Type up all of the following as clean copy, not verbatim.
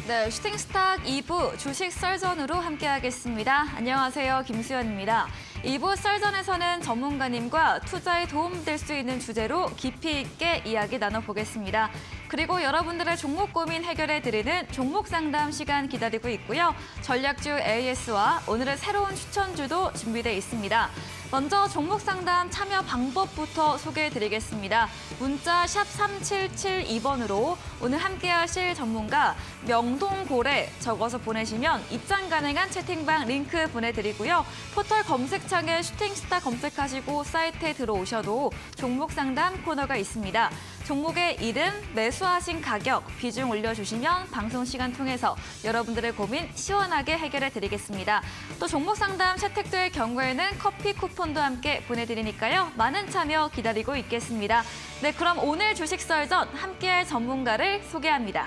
네, 슈팅스탁 2부 주식 썰전으로 함께하겠습니다. 안녕하세요, 김수연입니다. 2부 썰전에서는 전문가님과 투자에 도움될 수 있는 주제로 깊이 있게 이야기 나눠보겠습니다. 그리고 여러분들의 종목 고민 해결해드리는 종목 상담 시간 기다리고 있고요. 전략주 AS와 오늘의 새로운 추천주도 준비되어 있습니다. 먼저 종목 상담 참여 방법부터 소개해드리겠습니다. 문자 샵 3772번으로 오늘 함께하실 전문가 명동고래 적어서 보내시면 입장 가능한 채팅방 링크 보내드리고요. 포털 검색창에 슈팅스타 검색하시고 사이트에 들어오셔도 종목 상담 코너가 있습니다. 종목의 이름, 매수하신 가격, 비중 올려주시면 방송 시간 통해서 여러분들의 고민 시원하게 해결해드리겠습니다. 또 종목 상담 채택될 경우에는 커피 쿠폰도 함께 보내드리니까요. 많은 참여 기다리고 있겠습니다. 네, 그럼 오늘 주식 썰전 함께할 전문가를 소개합니다.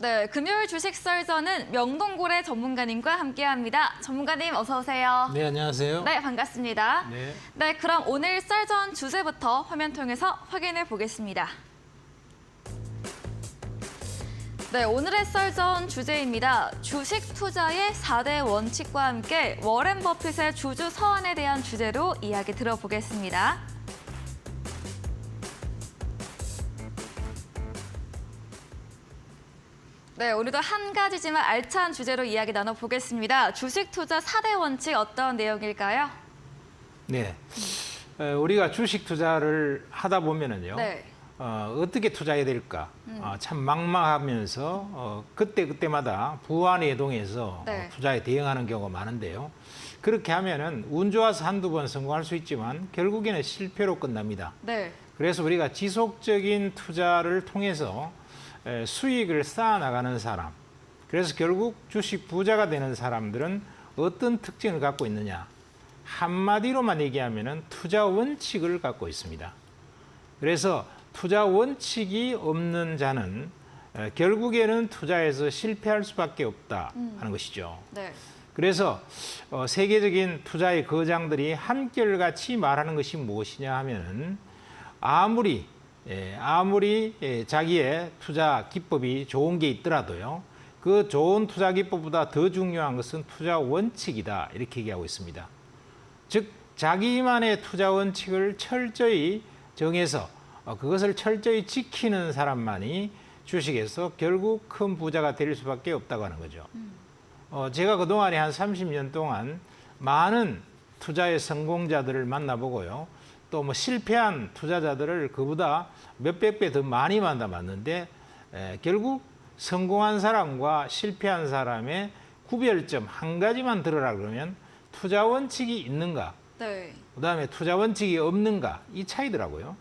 네, 금요일 주식 썰전은 명동고래 전문가님과 함께합니다. 전문가님 어서 오세요. 네, 안녕하세요. 네, 반갑습니다. 네. 네, 그럼 오늘 썰전 주제부터 화면 통해서 확인해 보겠습니다. 네, 오늘의 썰전 주제입니다. 주식 투자의 4대 원칙과 함께 워렌 버핏의 주주 서원에 대한 주제로 이야기 들어보겠습니다. 네, 오늘도 한 가지지만 알찬 주제로 이야기 나눠보겠습니다. 주식 투자 4대 원칙 어떤 내용일까요? 네, 우리가 주식 투자를 하다 보면은요, 네. 어떻게 투자해야 될까 참 막막하면서 그때마다 부안해동해서 네. 투자에 대응하는 경우가 많은데요. 그렇게 하면은 운 좋아서 한두 번 성공할 수 있지만 결국에는 실패로 끝납니다. 네. 그래서 우리가 지속적인 투자를 통해서 수익을 쌓아나가는 사람, 그래서 결국 주식 부자가 되는 사람들은 어떤 특징을 갖고 있느냐? 한마디로만 얘기하면 투자 원칙을 갖고 있습니다. 그래서 투자 원칙이 없는 자는 결국에는 투자에서 실패할 수밖에 없다 하는 것이죠. 네. 그래서 세계적인 투자의 거장들이 한결같이 말하는 것이 무엇이냐 하면은 아무리 자기의 투자 기법이 좋은 게 있더라도요, 그 좋은 투자 기법보다 더 중요한 것은 투자 원칙이다, 이렇게 얘기하고 있습니다. 즉 자기만의 투자 원칙을 철저히 정해서 그것을 철저히 지키는 사람만이 주식에서 결국 큰 부자가 될 수밖에 없다고 하는 거죠. 제가 그동안에 한 30년 동안 많은 투자의 성공자들을 만나보고요, 또 뭐 실패한 투자자들을 그보다 몇백 배 더 많이 만나봤는데 결국 성공한 사람과 실패한 사람의 구별점 한 가지만 들으라 그러면 투자 원칙이 있는가, 네. 그다음에 투자 원칙이 없는가, 이 차이더라고요.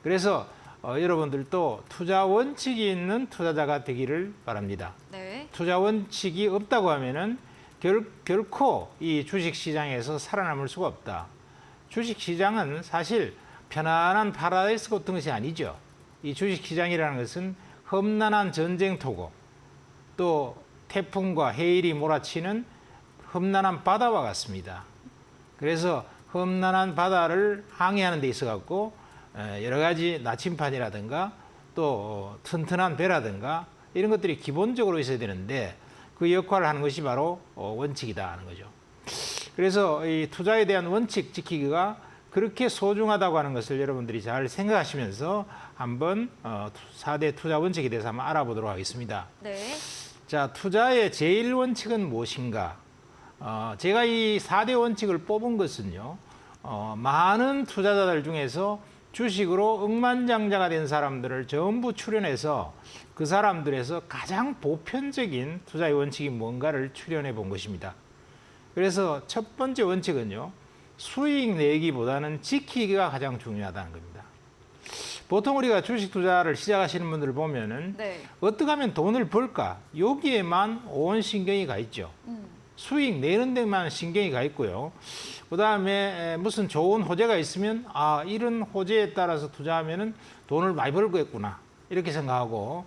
그래서 여러분들도 투자 원칙이 있는 투자자가 되기를 바랍니다. 네. 투자 원칙이 없다고 하면은 결코 이 주식 시장에서 살아남을 수가 없다. 주식 시장은 사실 편안한 파라다이스 같은 것이 아니죠. 이 주식 시장이라는 것은 험난한 전쟁터고 또 태풍과 해일이 몰아치는 험난한 바다와 같습니다. 그래서 험난한 바다를 항해하는 데 있어 갖고 여러 가지 나침판이라든가 또 튼튼한 배라든가 이런 것들이 기본적으로 있어야 되는데 그 역할을 하는 것이 바로 원칙이다 하는 거죠. 그래서 이 투자에 대한 원칙 지키기가 그렇게 소중하다고 하는 것을 여러분들이 잘 생각하시면서 한번 4대 투자 원칙에 대해서 한번 알아보도록 하겠습니다. 네. 자, 투자의 제일 원칙은 무엇인가? 제가 이 4대 원칙을 뽑은 것은요, 많은 투자자들 중에서 주식으로 억만장자가 된 사람들을 전부 출연해서 그 사람들에서 가장 보편적인 투자의 원칙이 뭔가를 출연해 본 것입니다. 그래서 첫 번째 원칙은요, 수익 내기보다는 지키기가 가장 중요하다는 겁니다. 보통 우리가 주식 투자를 시작하시는 분들을 보면은 네. 어떻게 하면 돈을 벌까? 여기에만 온 신경이 가 있죠. 수익 내는 데만 신경이 가 있고요. 그다음에 무슨 좋은 호재가 있으면 이런 호재에 따라서 투자하면은 돈을 많이 벌겠구나. 이렇게 생각하고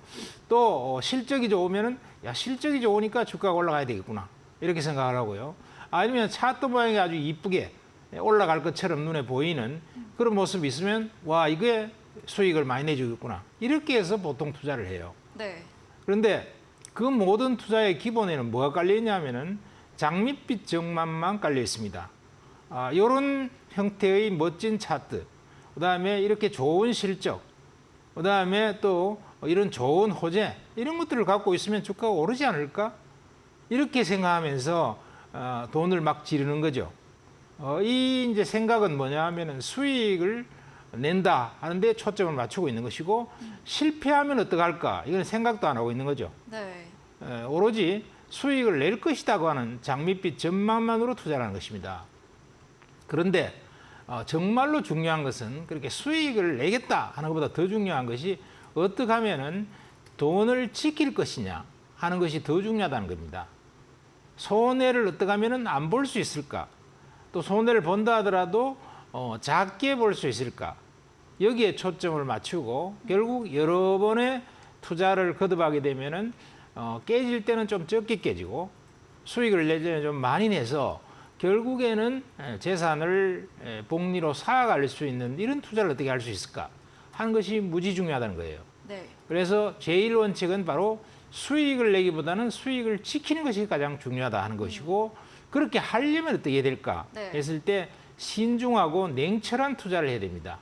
또 실적이 좋으면은 야 실적이 좋으니까 주가가 올라가야 되겠구나 이렇게 생각을 하고요. 아니면 차트 모양이 아주 이쁘게 올라갈 것처럼 눈에 보이는 그런 모습이 있으면 와 이게 수익을 많이 내주겠구나 이렇게 해서 보통 투자를 해요. 네. 그런데 그 모든 투자의 기본에는 뭐가 깔려 있냐면은 장밋빛 정만만 깔려 있습니다. 이런 형태의 멋진 차트, 그다음에 이렇게 좋은 실적, 그다음에 또 이런 좋은 호재 이런 것들을 갖고 있으면 주가가 오르지 않을까? 이렇게 생각하면서 돈을 막 지르는 거죠. 이 이제 생각은 뭐냐 하면은 수익을 낸다 하는데 초점을 맞추고 있는 것이고 실패하면 어떡할까? 이건 생각도 안 하고 있는 거죠. 네. 오로지 수익을 낼 것이라고 하는 장밋빛 전망만으로 투자를 하는 것입니다. 그런데 정말로 중요한 것은 그렇게 수익을 내겠다 하는 것보다 더 중요한 것이 어떻게 하면은 돈을 지킬 것이냐 하는 것이 더 중요하다는 겁니다. 손해를 어떻게 하면은 안 볼 수 있을까? 또 손해를 본다 하더라도 작게 볼 수 있을까? 여기에 초점을 맞추고 결국 여러 번의 투자를 거듭하게 되면은 깨질 때는 좀 적게 깨지고 수익을 내려면 좀 많이 내서 결국에는 재산을 복리로 쌓아갈 수 있는 이런 투자를 어떻게 할 수 있을까 하는 것이 무지 중요하다는 거예요. 네. 그래서 제1원칙은 바로 수익을 내기보다는 수익을 지키는 것이 가장 중요하다 하는 것이고 그렇게 하려면 어떻게 해야 될까 네. 했을 때 신중하고 냉철한 투자를 해야 됩니다.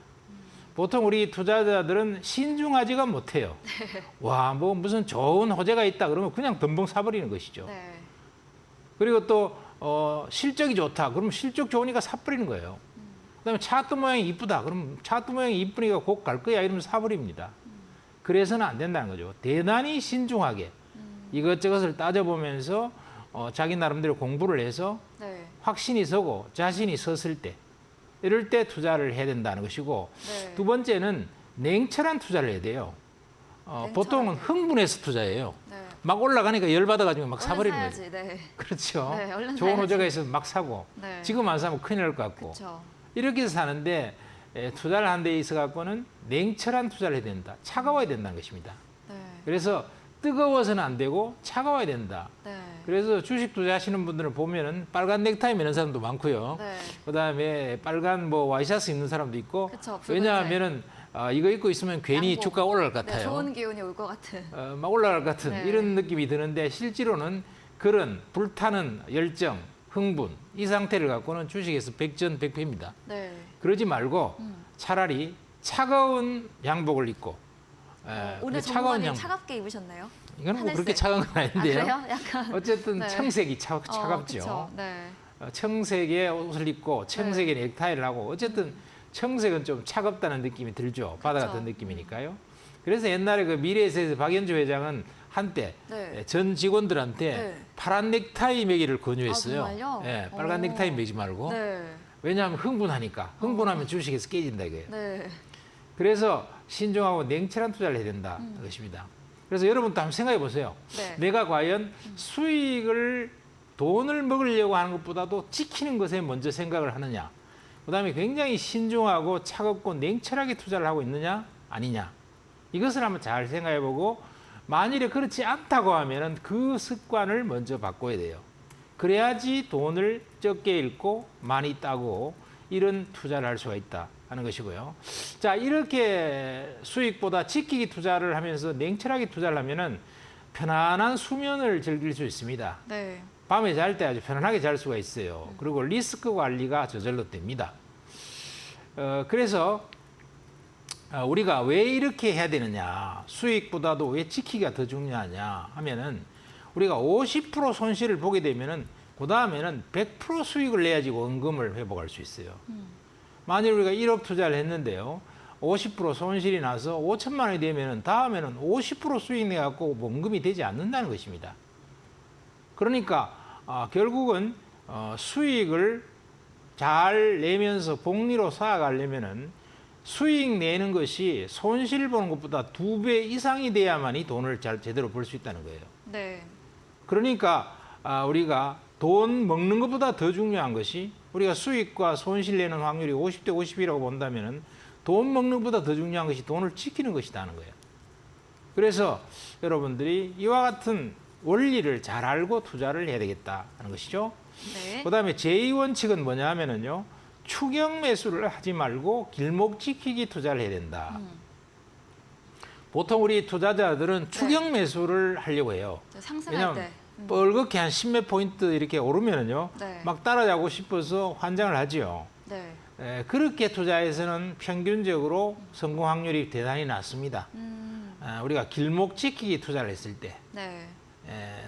보통 우리 투자자들은 신중하지가 못해요. 와, 뭐 무슨 좋은 호재가 있다 그러면 그냥 덤벙 사버리는 것이죠. 네. 그리고 또 실적이 좋다 그러면 실적 좋으니까 사버리는 거예요. 그다음에 차트 모양이 이쁘다 그러면 차트 모양이 이쁘니까 곧 갈 거야 이러면 사버립니다. 그래서는 안 된다는 거죠. 대단히 신중하게 이것저것을 따져보면서 자기 나름대로 공부를 해서 네. 확신이 서고 자신이 섰을 때 이럴 때 투자를 해야 된다는 것이고 네. 두 번째는 냉철한 투자를 해야 돼요. 보통은 흥분해서 투자해요. 네. 막 올라가니까 열받아가지고 막 얼른 사버리는 거죠. 사야지. 네. 그렇죠. 네, 얼른 좋은 사야지. 호재가 있어서 막 사고 네. 지금 안 사면 큰일 날 것 같고 그렇죠. 이렇게 해서 사는데 투자를 하는 데 있어 갖고는 냉철한 투자를 해야 된다. 차가워야 된다는 것입니다. 네. 그래서 뜨거워서는 안 되고 차가워야 된다. 네. 그래서 주식 투자하시는 분들을 보면은 빨간 넥타이 매는 사람도 많고요. 네. 그다음에 빨간 뭐 와이셔츠 입는 사람도 있고. 그쵸, 붉은색. 왜냐하면은 이거 입고 있으면 괜히 양복. 주가가 올라갈 것 네, 같아요. 좋은 기운이 올 것 같은. 막 올라갈 것 같은 네. 이런 느낌이 드는데 실제로는 그런 불타는 열정, 흥분 이 상태를 갖고는 주식에서 백전백패입니다. 네. 그러지 말고 음. 차라리 차가운 양복을 입고 오늘 전문가님 차갑게 입으셨네요. 이건 뭐 그렇게 하늘색. 차가운 건 아닌데요. 그래요? 약간. 어쨌든 네. 청색이 차갑죠. 그쵸. 네. 청색의 옷을 입고 청색의 넥타이를 하고 어쨌든 청색은 좀 차갑다는 느낌이 들죠. 바다 그쵸. 같은 느낌이니까요. 그래서 옛날에 그 미래에셋의 박연주 회장은 한때 네. 전 직원들한테 네. 파란 넥타이 매기를 권유했어요. 아, 정말요? 예, 빨간 오. 넥타이 매지 말고. 네. 왜냐하면 흥분하니까. 흥분하면 주식에서 깨진다 이거예요. 네. 그래서 신중하고 냉철한 투자를 해야 된다 것입니다. 그래서 여러분도 한번 생각해 보세요. 네. 내가 과연 수익을 돈을 먹으려고 하는 것보다도 지키는 것에 먼저 생각을 하느냐. 그다음에 굉장히 신중하고 차갑고 냉철하게 투자를 하고 있느냐 아니냐. 이것을 한번 잘 생각해 보고 만일에 그렇지 않다고 하면은 그 습관을 먼저 바꿔야 돼요. 그래야지 돈을 적게 잃고 많이 따고 이런 투자를 할 수가 있다 하는 것이고요. 자, 이렇게 수익보다 지키기 투자를 하면서 냉철하게 투자를 하면은 편안한 수면을 즐길 수 있습니다. 네. 밤에 잘 때 아주 편안하게 잘 수가 있어요. 그리고 리스크 관리가 저절로 됩니다. 그래서 우리가 왜 이렇게 해야 되느냐, 수익보다도 왜 지키기가 더 중요하냐 하면은 우리가 50% 손실을 보게 되면은 그 다음에는 100% 수익을 내야지 원금을 회복할 수 있어요. 만일 우리가 1억 투자를 했는데요, 50% 손실이 나서 5천만 원이 되면은 다음에는 50% 수익 내 갖고 원금이 되지 않는다는 것입니다. 그러니까 결국은 수익을 잘 내면서 복리로 쌓아가려면은 수익 내는 것이 손실 보는 것보다 2배 이상이 돼야만이 돈을 잘 제대로 벌 수 있다는 거예요. 네. 그러니까 우리가 돈 먹는 것보다 더 중요한 것이 우리가 수익과 손실 내는 확률이 50대 50이라고 본다면은 돈 먹는 것보다 더 중요한 것이 돈을 지키는 것이다 하는 거예요. 그래서 여러분들이 이와 같은 원리를 잘 알고 투자를 해야 되겠다 하는 것이죠. 네. 그다음에 제2원칙은 뭐냐 하면은요. 추경 매수를 하지 말고 길목 지키기 투자를 해야 된다. 보통 우리 투자자들은 추경 매수를 하려고 해요. 상승할 왜냐하면 때. 뻘겋게 한 10몇 포인트 이렇게 오르면은요. 네. 막 따라가고 싶어서 환장을 하지요. 네. 그렇게 투자해서는 평균적으로 성공 확률이 대단히 낮습니다. 우리가 길목 지키기 투자를 했을 때 네.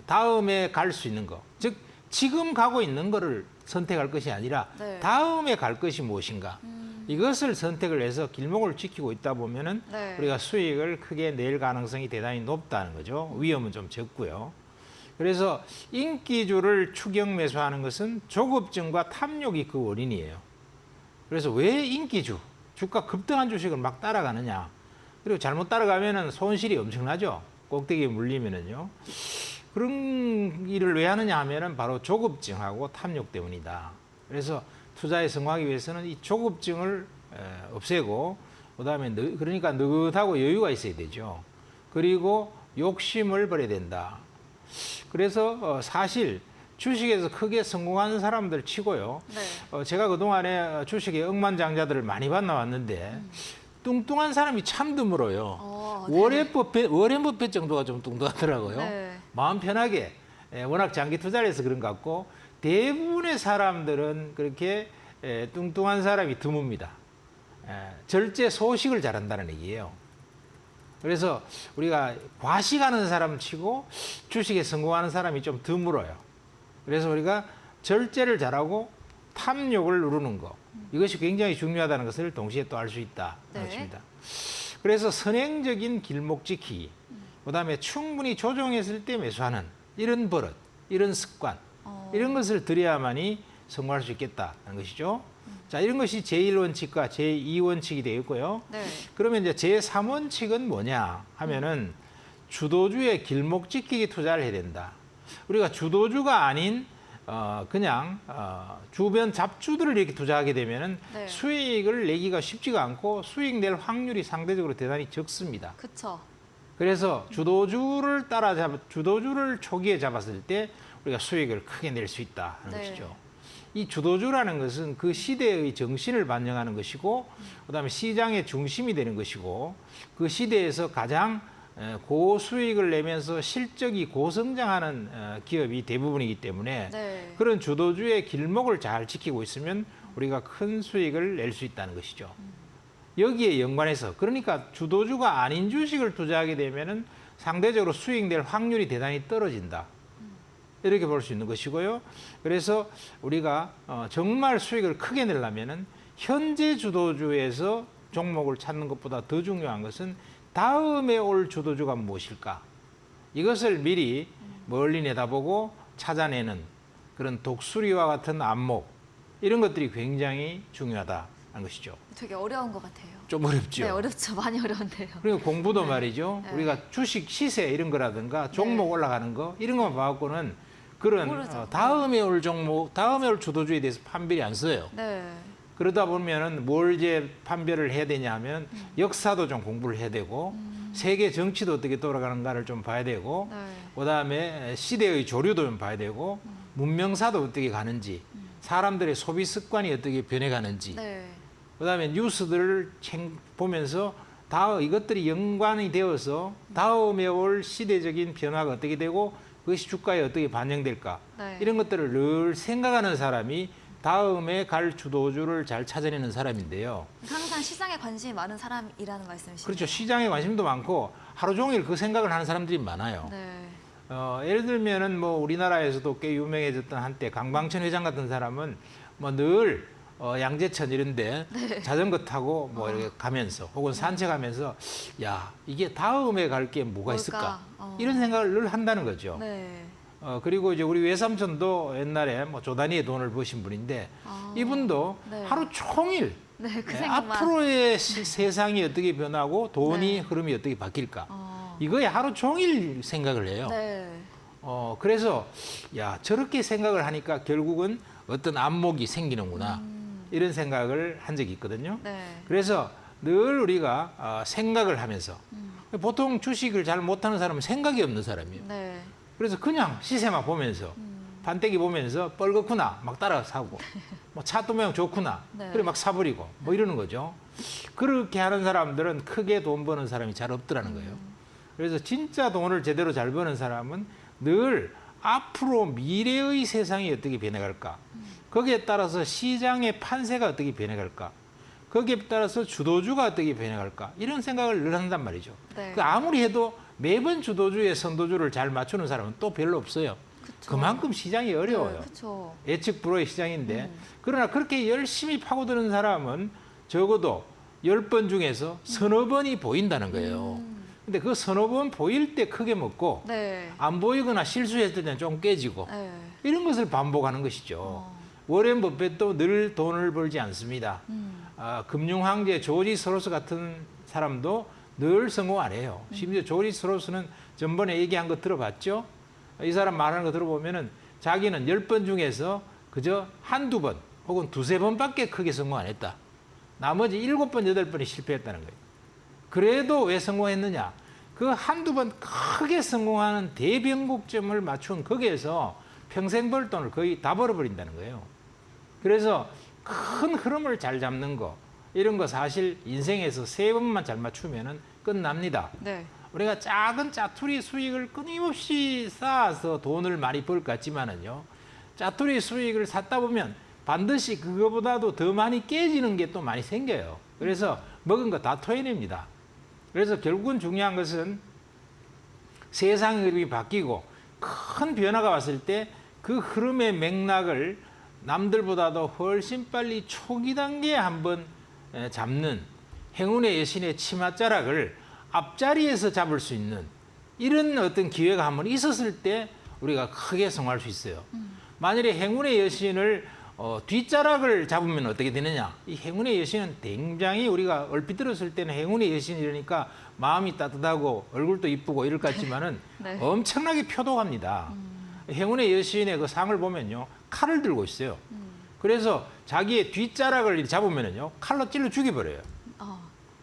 다음에 갈 수 있는 거, 즉 지금 가고 있는 거를 선택할 것이 아니라 네. 다음에 갈 것이 무엇인가 이것을 선택을 해서 길목을 지키고 있다 보면은 네. 우리가 수익을 크게 낼 가능성이 대단히 높다는 거죠. 위험은 좀 적고요. 그래서 인기주를 추경 매수하는 것은 조급증과 탐욕이 그 원인이에요. 그래서 왜 인기주, 주가 급등한 주식을 막 따라가느냐. 그리고 잘못 따라가면은 손실이 엄청나죠. 꼭대기에 물리면은요. 그런 일을 왜 하느냐 하면은 바로 조급증하고 탐욕 때문이다. 그래서 투자에 성공하기 위해서는 이 조급증을 없애고 그다음에 그러니까 느긋하고 여유가 있어야 되죠. 그리고 욕심을 버려야 된다. 그래서 사실 주식에서 크게 성공하는 사람들 치고요. 네. 제가 그동안에 주식에 억만장자들을 많이 만나왔는데 뚱뚱한 사람이 참 드물어요. 네. 워렌 버핏 정도가 좀 뚱뚱하더라고요. 네. 마음 편하게 워낙 장기 투자를 해서 그런 것 같고 대부분의 사람들은 그렇게 뚱뚱한 사람이 드뭅니다. 절제 소식을 잘한다는 얘기예요. 그래서 우리가 과식하는 사람 치고 주식에 성공하는 사람이 좀 드물어요. 그래서 우리가 절제를 잘하고 탐욕을 누르는 거 이것이 굉장히 중요하다는 것을 동시에 또 알 수 있다. 네. 그렇습니다. 그래서 선행적인 길목 지키기, 그다음에 충분히 조정했을 때 매수하는 이런 버릇, 이런 습관, 이런 것을 들여야만이 성공할 수 있겠다는 것이죠. 자, 이런 것이 제1원칙과 제2원칙이 되겠고요. 네. 그러면 이제 제3원칙은 뭐냐 하면은 주도주의 길목 지키기 투자를 해야 된다. 우리가 주도주가 아닌 그냥 주변 잡주들을 이렇게 투자하게 되면은 네. 수익을 내기가 쉽지가 않고 수익 낼 확률이 상대적으로 대단히 적습니다. 그쵸. 그래서 주도주를 초기에 잡았을 때 우리가 수익을 크게 낼 수 있다 하는 네. 것이죠. 이 주도주라는 것은 그 시대의 정신을 반영하는 것이고 그다음에 시장의 중심이 되는 것이고 그 시대에서 가장 고수익을 내면서 실적이 고성장하는 기업이 대부분이기 때문에 네. 그런 주도주의 길목을 잘 지키고 있으면 우리가 큰 수익을 낼 수 있다는 것이죠. 여기에 연관해서 그러니까 주도주가 아닌 주식을 투자하게 되면은 상대적으로 수익 낼 확률이 대단히 떨어진다. 이렇게 볼 수 있는 것이고요. 그래서 우리가 정말 수익을 크게 내려면은 현재 주도주에서 종목을 찾는 것보다 더 중요한 것은 다음에 올 주도주가 무엇일까? 이것을 미리 멀리 내다보고 찾아내는 그런 독수리와 같은 안목 이런 것들이 굉장히 중요하다는 것이죠. 되게 어려운 것 같아요. 좀 어렵죠. 네, 어렵죠. 많이 어려운데요. 그리고 공부도 말이죠. 네. 우리가 주식 시세 이런 거라든가 종목 올라가는 거 이런 것만 봐갖고는 그런 모르죠. 다음에 올 종목, 다음에 올 주도주에 대해서 판별이 안 써요. 네. 그러다 보면은 뭘 이제 판별을 해야 되냐 하면 역사도 좀 공부를 해야 되고 세계 정치도 어떻게 돌아가는가를 좀 봐야 되고 네. 그다음에 시대의 조류도 좀 봐야 되고 문명사도 어떻게 가는지 사람들의 소비 습관이 어떻게 변해가는지 네. 그다음에 뉴스들을 보면서 이것들이 연관이 되어서 다음에 올 시대적인 변화가 어떻게 되고 그것이 주가에 어떻게 반영될까 네. 이런 것들을 늘 생각하는 사람이 다음에 갈 주도주를 잘 찾아내는 사람인데요. 항상 시장에 관심이 많은 사람이라는 말씀이시죠? 그렇죠. 시장에 관심도 많고 하루 종일 그 생각을 하는 사람들이 많아요. 네. 예를 들면은 뭐 우리나라에서도 꽤 유명해졌던 한때 강방천 회장 같은 사람은 뭐 늘 양재천 이런데 자전거 타고 뭐 이렇게 가면서 혹은 산책하면서 야 이게 다음에 갈 게 뭐가 있을까 이런 생각을 늘 한다는 거죠. 네. 그리고 이제 우리 외삼촌도 옛날에 뭐 조단위의 돈을 버신 분인데 이분도 네. 하루 종일 네, 그 생각만. 앞으로의 세상이 어떻게 변하고 돈이 네. 흐름이 어떻게 바뀔까 이거에 하루 종일 생각을 해요. 네. 그래서 야 저렇게 생각을 하니까 결국은 어떤 안목이 생기는구나 이런 생각을 한 적이 있거든요. 네. 그래서 늘 우리가 생각을 하면서 보통 주식을 잘 못하는 사람은 생각이 없는 사람이에요. 네. 그래서 그냥 시세만 보면서 반대기 보면서 뻘겋구나 막 따라 사고 뭐 차도 모양 좋구나 네. 그래 막 사버리고 뭐 이러는 거죠. 그렇게 하는 사람들은 크게 돈 버는 사람이 잘 없더라는 거예요. 그래서 진짜 돈을 제대로 잘 버는 사람은 늘 앞으로 미래의 세상이 어떻게 변해갈까, 거기에 따라서 시장의 판세가 어떻게 변해갈까, 거기에 따라서 주도주가 어떻게 변해갈까, 이런 생각을 늘 한단 말이죠. 네. 그 아무리 해도 매번 주도주의 선도주를 잘 맞추는 사람은 또 별로 없어요. 그쵸. 그만큼 시장이 어려워요. 그렇죠. 예측 불허의 시장인데, 그러나 그렇게 열심히 파고드는 사람은 적어도 10번 중에서 서너 번이 보인다는 거예요. 근데 그 서너 번 보일 때 크게 먹고 네. 안 보이거나 실수했을 때는 좀 깨지고 네. 이런 것을 반복하는 것이죠. 워렌 버핏도 늘 돈을 벌지 않습니다. 금융 황제 조지 소로스 같은 사람도 늘 성공 안 해요. 심지어 조지 소로스는 전번에 얘기한 거 들어봤죠? 이 사람 말하는 거 들어보면은 자기는 10번 중에서 그저 한두 번 혹은 두세 번밖에 크게 성공 안 했다. 나머지 7번, 8번이 실패했다는 거예요. 그래도 왜 성공했느냐? 그 한두 번 크게 성공하는 대변곡점을 맞춘 거기에서 평생 벌 돈을 거의 다 벌어버린다는 거예요. 그래서 큰 흐름을 잘 잡는 거, 이런 거 사실 인생에서 3번만 잘 맞추면은 끝납니다. 네. 우리가 작은 짜투리 수익을 끊임없이 쌓아서 돈을 많이 벌 것 같지만은요, 짜투리 수익을 샀다 보면 반드시 그거보다도 더 많이 깨지는 게 또 많이 생겨요. 그래서 먹은 거 다 토해냅니다. 그래서 결국은 중요한 것은 세상의 흐름이 바뀌고 큰 변화가 왔을 때 그 흐름의 맥락을 남들보다도 훨씬 빨리 초기 단계에 한번 잡는 행운의 여신의 치맛자락을 앞자리에서 잡을 수 있는 이런 어떤 기회가 한번 있었을 때 우리가 크게 성공할 수 있어요. 만일에 행운의 여신을 뒷자락을 잡으면 어떻게 되느냐? 이 행운의 여신은 굉장히 우리가 얼핏 들었을 때는 행운의 여신이라니까 마음이 따뜻하고 얼굴도 이쁘고 이럴 것 같지만은 네. 엄청나게 표독합니다. 행운의 여신의 그 상을 보면요, 칼을 들고 있어요. 그래서 자기의 뒷자락을 잡으면은요, 칼로 찔러 죽여버려요. 아,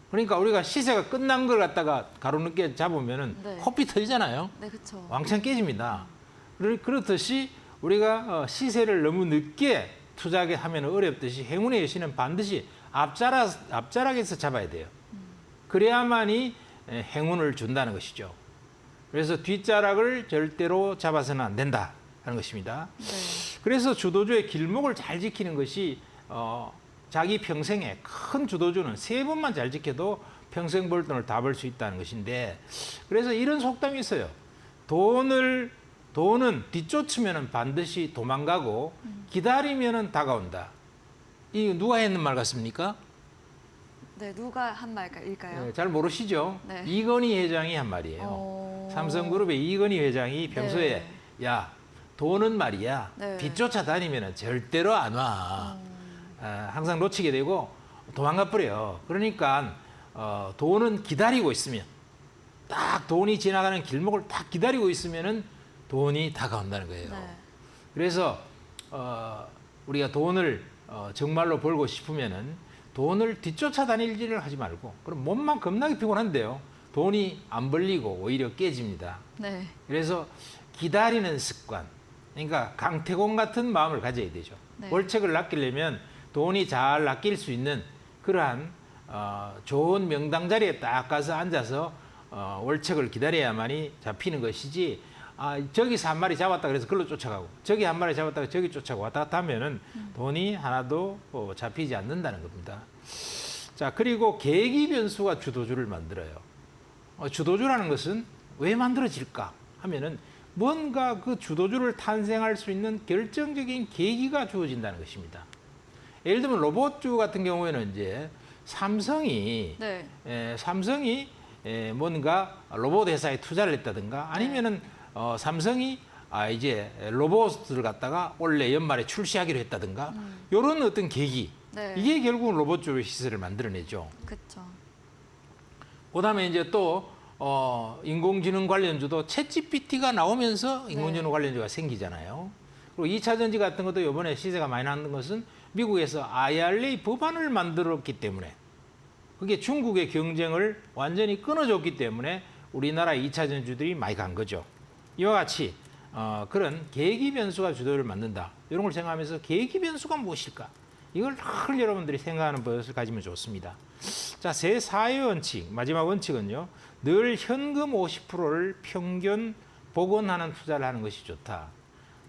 그러니까 우리가 시세가 끝난 걸 갖다가 가로늦게 잡으면은 네. 코피 터지잖아요. 네, 그렇죠. 왕창 깨집니다. 그렇듯이 우리가 시세를 너무 늦게 투자하게 하면 어렵듯이 행운의 여신은 반드시 앞자락에서 잡아야 돼요. 그래야만이 행운을 준다는 것이죠. 그래서 뒷자락을 절대로 잡아서는 안 된다 하는 것입니다. 네. 그래서 주도주의 길목을 잘 지키는 것이 자기 평생에 큰 주도주는 3번만 잘 지켜도 평생 벌 돈을 다 벌 수 있다는 것인데, 그래서 이런 속담이 있어요. 돈은 뒤쫓으면 반드시 도망가고 기다리면 다가온다. 이 누가 했는 말 같습니까? 네, 누가 한 말일까요? 네, 잘 모르시죠? 네. 이건희 회장이 한 말이에요. 삼성그룹의 이건희 회장이 평소에 야, 돈은 말이야 네. 뒤쫓아 다니면 절대로 안 와. 항상 놓치게 되고 도망가 버려. 그러니까 돈은 기다리고 있으면, 딱 돈이 지나가는 길목을 딱 기다리고 있으면은 돈이 다가온다는 거예요. 네. 그래서 우리가 돈을 정말로 벌고 싶으면은 돈을 뒤쫓아 다닐 일을 하지 말고, 그럼 몸만 겁나게 피곤한데요, 돈이 안 벌리고 오히려 깨집니다. 네. 그래서 기다리는 습관, 그러니까 강태공 같은 마음을 가져야 되죠. 네. 월책을 낚이려면 돈이 잘 낚일 수 있는 그러한 좋은 명당 자리에 딱 가서 앉아서 월책을 기다려야만이 잡히는 것이지, 저기서 한 마리 잡았다 그래서 그걸로 쫓아가고 저기 한 마리 잡았다가 저기 쫓아가고 왔다 갔다 하면은 돈이 하나도 잡히지 않는다는 겁니다. 자, 그리고 계기 변수가 주도주를 만들어요. 주도주라는 것은 왜 만들어질까 하면은 뭔가 그 주도주를 탄생할 수 있는 결정적인 계기가 주어진다는 것입니다. 예를 들면 로봇주 같은 경우에는 이제 삼성이 네. 뭔가 로봇 회사에 투자를 했다든가 아니면은 삼성이 이제 로봇을 갖다가 올해 연말에 출시하기로 했다든가 이런 어떤 계기, 네. 이게 결국은 로봇주 시세를 만들어내죠. 그렇죠. 그다음에 이제 또 인공지능 관련주도 챗GPT가 나오면서 인공지능 관련주가 생기잖아요. 그리고 2차 전지 같은 것도 이번에 시세가 많이 나는 것은 미국에서 IRA 법안을 만들었기 때문에, 그게 중국의 경쟁을 완전히 끊어줬기 때문에 우리나라 2차 전지들이 많이 간 거죠. 이와 같이 그런 계기 변수가 주도를 맡는다. 이런 걸 생각하면서 계기 변수가 무엇일까? 이걸 늘 여러분들이 생각하는 버릇을 가지면 좋습니다. 자, 제4의 원칙, 마지막 원칙은요. 늘 현금 50%를 평균 복원하는 투자를 하는 것이 좋다.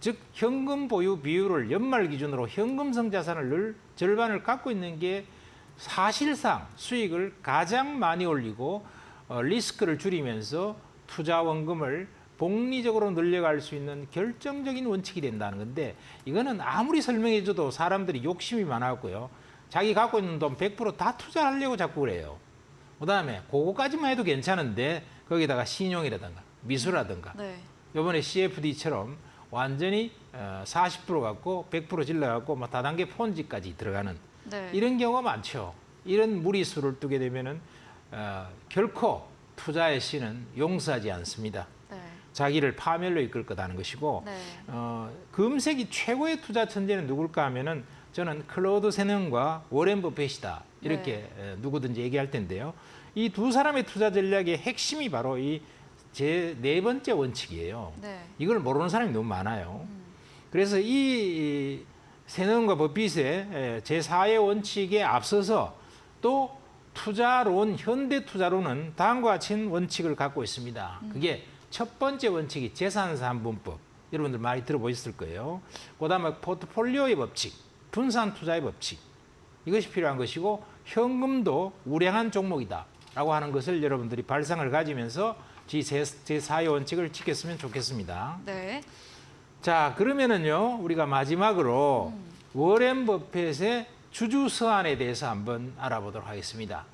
즉 현금 보유 비율을 연말 기준으로 현금성 자산을 늘 절반을 갖고 있는 게 사실상 수익을 가장 많이 올리고 리스크를 줄이면서 투자 원금을 복리적으로 늘려갈 수 있는 결정적인 원칙이 된다는 건데 이거는 아무리 설명해줘도 사람들이 욕심이 많았고요. 자기 갖고 있는 돈 100% 다 투자하려고 자꾸 그래요. 그다음에 그거까지만 해도 괜찮은데 거기다가 신용이라든가 미수라든가 네. 이번에 CFD처럼 완전히 40% 갖고 100% 질러갖고 뭐 다단계 폰지까지 들어가는 네. 이런 경우가 많죠. 이런 무리수를 두게 되면은 결코 투자의 신은 용서하지 않습니다. 네. 자기를 파멸로 이끌 거다는 것이고 네. 금색이 최고의 투자 천재는 누굴까 하면은 저는 클로드 세넌과 워렌 버핏이다 이렇게 누구든지 얘기할 텐데요. 이 두 사람의 투자 전략의 핵심이 바로 이 제 네 번째 원칙이에요. 네. 이걸 모르는 사람이 너무 많아요. 그래서 이 세넌과 버핏의 제4의 원칙에 앞서서 또 투자론, 현대 투자론은 다음과 같은 원칙을 갖고 있습니다. 그게 첫 번째 원칙이 재산산분법. 여러분들 많이 들어보셨을 거예요. 그다음에 포트폴리오의 법칙, 분산 투자의 법칙. 이것이 필요한 것이고 현금도 우량한 종목이다라고 하는 것을 여러분들이 발상을 가지면서 제4의 원칙을 지켰으면 좋겠습니다. 네. 자, 그러면은요, 우리가 마지막으로 워렌 버핏의 주주 서한에 대해서 한번 알아보도록 하겠습니다.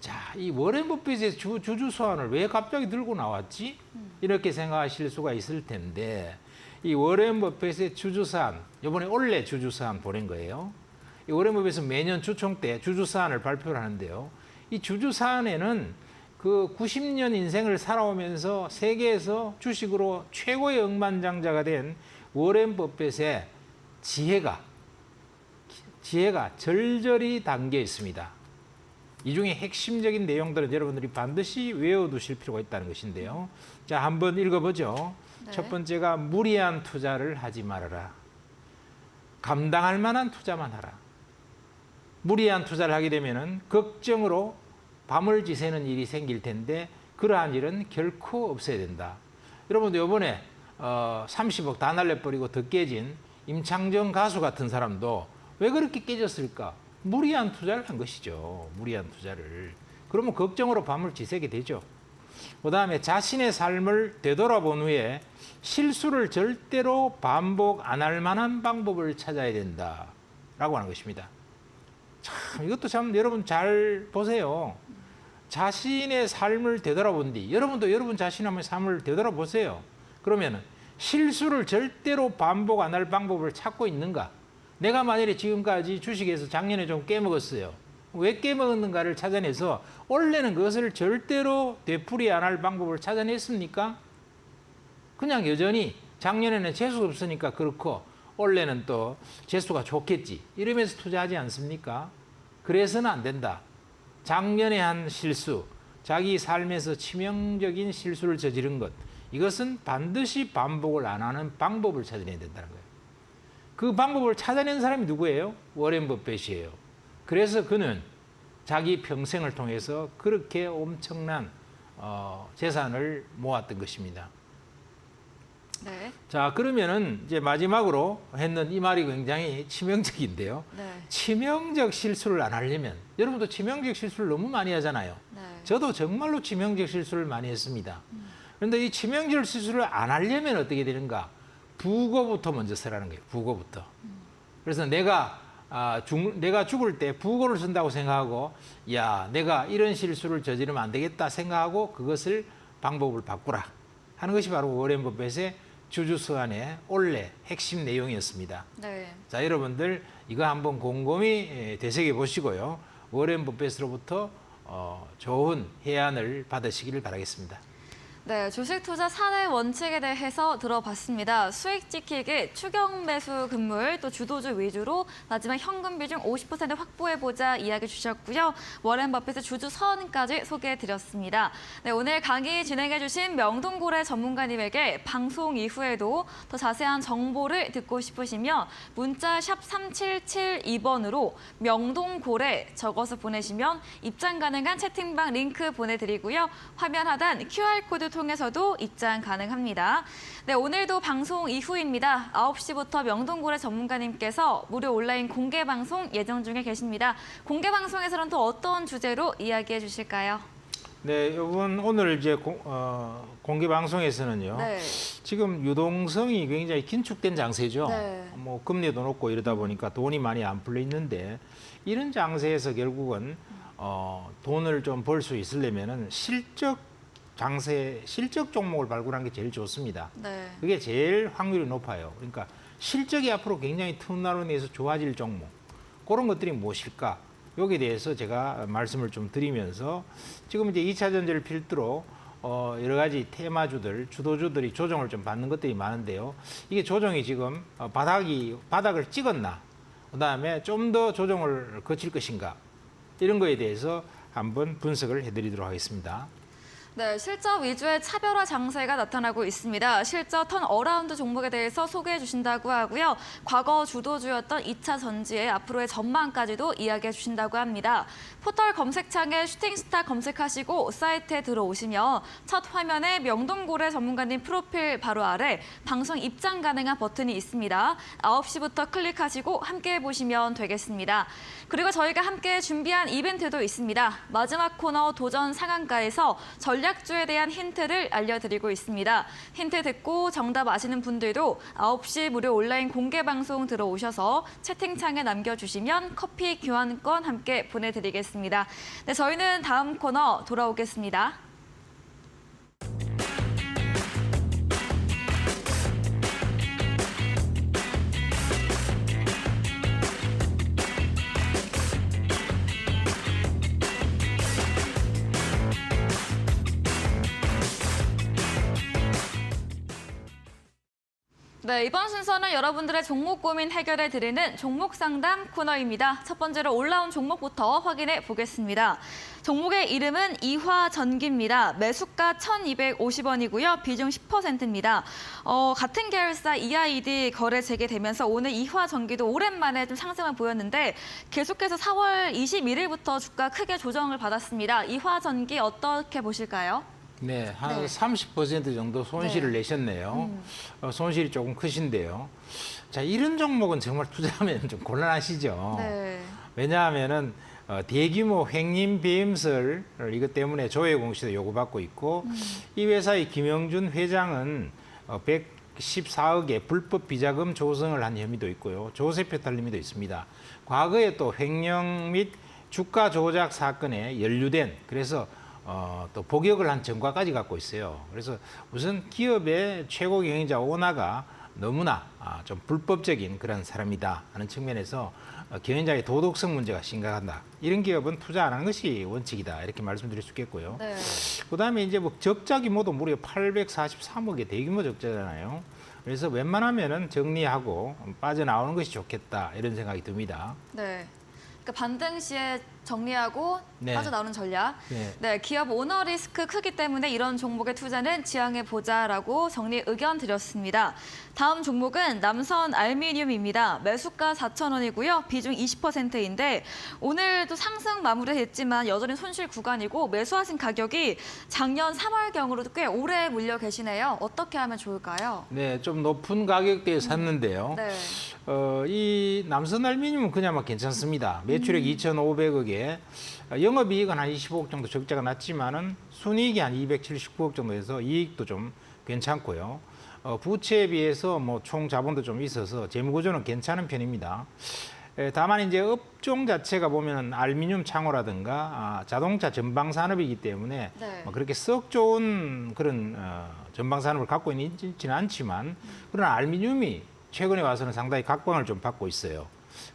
자, 이 워렌 버핏의 주주 서한을 왜 갑자기 들고 나왔지? 이렇게 생각하실 수가 있을 텐데, 이 워렌 버핏의 주주 서한, 이번에 올해 주주 서한 보낸 거예요. 이 워렌 버핏은 매년 주총 때 주주 서한을 발표를 하는데요. 이 주주 서한에는 그 90년 인생을 살아오면서 세계에서 주식으로 최고의 억만장자가 된 워렌 버핏의 지혜가 절절히 담겨 있습니다. 이 중에 핵심적인 내용들은 여러분들이 반드시 외워두실 필요가 있다는 것인데요. 자, 한번 읽어보죠. 네. 첫 번째가 무리한 투자를 하지 말아라. 감당할 만한 투자만 하라. 무리한 투자를 하게 되면은 걱정으로 밤을 지새는 일이 생길 텐데 그러한 일은 결코 없어야 된다. 여러분들 이번에 30억 다 날려버리고 더 깨진 임창정 가수 같은 사람도 왜 그렇게 깨졌을까? 무리한 투자를 한 것이죠. 무리한 투자를. 그러면 걱정으로 밤을 지새게 되죠. 그다음에 자신의 삶을 되돌아본 후에 실수를 절대로 반복 안 할 만한 방법을 찾아야 된다라고 하는 것입니다. 참 이것도 참 여러분 잘 보세요. 자신의 삶을 되돌아본 뒤 여러분도 여러분 자신의 삶을 되돌아보세요. 그러면 실수를 절대로 반복 안 할 방법을 찾고 있는가? 내가 만일에 지금까지 주식에서 작년에 좀 깨먹었어요. 왜 깨먹었는가를 찾아내서 원래는 그것을 절대로 되풀이 안 할 방법을 찾아냈습니까? 그냥 여전히 작년에는 재수가 없으니까 그렇고 원래는 또 재수가 좋겠지 이러면서 투자하지 않습니까? 그래서는 안 된다. 작년에 한 실수, 자기 삶에서 치명적인 실수를 저지른 것, 이것은 반드시 반복을 안 하는 방법을 찾아내야 된다는 거예요. 그 방법을 찾아낸 사람이 누구예요? 워렌 버핏이에요. 그래서 그는 자기 평생을 통해서 그렇게 엄청난 재산을 모았던 것입니다. 네. 자, 그러면은 이제 마지막으로 했는 이 말이 굉장히 치명적인데요. 네. 치명적 실수를 안 하려면 여러분도 치명적 실수를 너무 많이 하잖아요. 네. 저도 정말로 치명적 실수를 많이 했습니다. 그런데 이 치명적 실수를 안 하려면 어떻게 되는가? 부고부터 먼저 쓰라는 거예요. 부고부터. 그래서 내가 죽을 때 부고를 쓴다고 생각하고 야, 내가 이런 실수를 저지르면 안 되겠다 생각하고 그것을 방법을 바꾸라 하는 것이 바로 워렌 버핏의 주주 서한의 원래 핵심 내용이었습니다. 네. 자, 여러분들 이거 한번 곰곰이 되새겨 보시고요. 워렌 버핏으로부터 좋은 해안을 받으시기를 바라겠습니다. 네, 주식 투자 4대 원칙에 대해서 들어봤습니다. 수익 지키기, 추경 매수 금물, 또 주도주 위주로 마지막 현금 비중 50% 확보해보자 이야기 주셨고요. 워렌 버핏의 주주 서언까지 소개해드렸습니다. 네, 오늘 강의 진행해주신 명동고래 전문가님에게 방송 이후에도 더 자세한 정보를 듣고 싶으시면 문자 샵 3772번으로 명동고래 적어서 보내시면 입장 가능한 채팅방 링크 보내드리고요. 화면 하단 QR코드 통해서도 입장 가능합니다. 네, 오늘도 방송 이후입니다. 9시부터 명동고래 전문가님께서 무료 온라인 공개 방송 예정 중에 계십니다. 공개 방송에서는 또 어떤 주제로 이야기해 주실까요? 네, 이번 오늘 이제 공개 방송에서는요. 네. 지금 유동성이 굉장히 긴축된 장세죠. 네. 뭐 금리도 높고 이러다 보니까 돈이 많이 안 풀려 있는데 이런 장세에서 결국은 돈을 좀 벌 수 있으려면은 실적 종목을 발굴하는 게 제일 좋습니다. 네. 그게 제일 확률이 높아요. 그러니까 실적이 앞으로 굉장히 틈나로 내서 좋아질 종목, 그런 것들이 무엇일까? 여기에 대해서 제가 말씀을 좀 드리면서 지금 이제 2차 전지를 필두로 여러 가지 테마주들, 주도주들이 조정을 좀 받는 것들이 많은데요. 이게 조정이 지금 바닥을 찍었나? 그다음에 좀 더 조정을 거칠 것인가? 이런 거에 대해서 한번 분석을 해드리도록 하겠습니다. 네, 실적 위주의 차별화 장세가 나타나고 있습니다. 실적 턴어라운드 종목에 대해서 소개해 주신다고 하고요. 과거 주도주였던 2차 전지의 앞으로의 전망까지도 이야기해 주신다고 합니다. 포털 검색창에 슈팅스타 검색하시고 사이트에 들어오시면 첫 화면에 명동고래 전문가님 프로필 바로 아래 방송 입장 가능한 버튼이 있습니다. 9시부터 클릭하시고 함께 보시면 되겠습니다. 그리고 저희가 함께 준비한 이벤트도 있습니다. 마지막 코너 도전 상한가에서 전략주에 대한 힌트를 알려드리고 있습니다. 힌트 듣고 정답 아시는 분들도 9시 무료 온라인 공개 방송 들어오셔서 채팅창에 남겨주시면 커피 교환권 함께 보내드리겠습니다. 네, 저희는 다음 코너 돌아오겠습니다. 네, 이번 순서는 여러분들의 종목 고민 해결해 드리는 종목 상담 코너입니다. 첫 번째로 올라온 종목부터 확인해 보겠습니다. 종목의 이름은 이화전기입니다. 매수가 1,250원이고요. 비중 10%입니다. 같은 계열사 EID 거래 재개되면서 오늘 이화전기도 오랜만에 좀 상승을 보였는데 계속해서 4월 21일부터 주가 크게 조정을 받았습니다. 이화전기 어떻게 보실까요? 네, 한 네. 30% 정도 손실을 내셨네요. 손실이 조금 크신데요. 자, 이런 종목은 정말 투자하면 좀 곤란하시죠. 네. 왜냐하면은 대규모 횡림 배임설 이것 때문에 조회 공시도 요구받고 있고 이 회사의 김영준 회장은 114억의 불법 비자금 조성을 한 혐의도 있고요. 조세 표탈 혐의도 있습니다. 과거에 또 횡령 및 주가 조작 사건에 연루된 그래서 또 복역을 한 전과까지 갖고 있어요. 그래서 우선 기업의 최고 경영자 오나가 너무나 좀 불법적인 그런 사람이다 하는 측면에서 경영자의 도덕성 문제가 심각하다. 이런 기업은 투자 안 하는 것이 원칙이다. 이렇게 말씀드릴 수 있겠고요. 네. 그다음에 이제 뭐 적자 규모도 무려 843억의 대규모 적자잖아요. 그래서 웬만하면은 정리하고 빠져나오는 것이 좋겠다. 이런 생각이 듭니다. 네. 그러니까 반등 시에 정리하고 네. 빠져나오는 전략. 네. 네, 기업 오너 리스크 크기 때문에 이런 종목의 투자는 지양해 보자라고 정리 의견 드렸습니다. 다음 종목은 남선 알미늄입니다. 매수가 4,000원이고요. 비중 20%인데 오늘도 상승 마무리됐지만 여전히 손실 구간이고 매수하신 가격이 작년 3월경으로도 꽤 오래 물려 계시네요. 어떻게 하면 좋을까요? 네, 좀 높은 가격대에 샀는데요. 네. 이 남선 알미늄은 그냥 막 괜찮습니다. 매출액 2,500억에 영업이익은 한 25억 정도 적자가 났지만은 순이익이 한 279억 정도 돼서 이익도 좀 괜찮고요. 부채에 비해서 뭐 총 자본도 좀 있어서 재무구조는 괜찮은 편입니다. 다만 이제 업종 자체가 보면 알미늄 창호라든가 자동차 전방 산업이기 때문에 네. 뭐 그렇게 썩 좋은 그런 전방 산업을 갖고 있지는 않지만 그러나 알미늄이 최근에 와서는 상당히 각광을 좀 받고 있어요.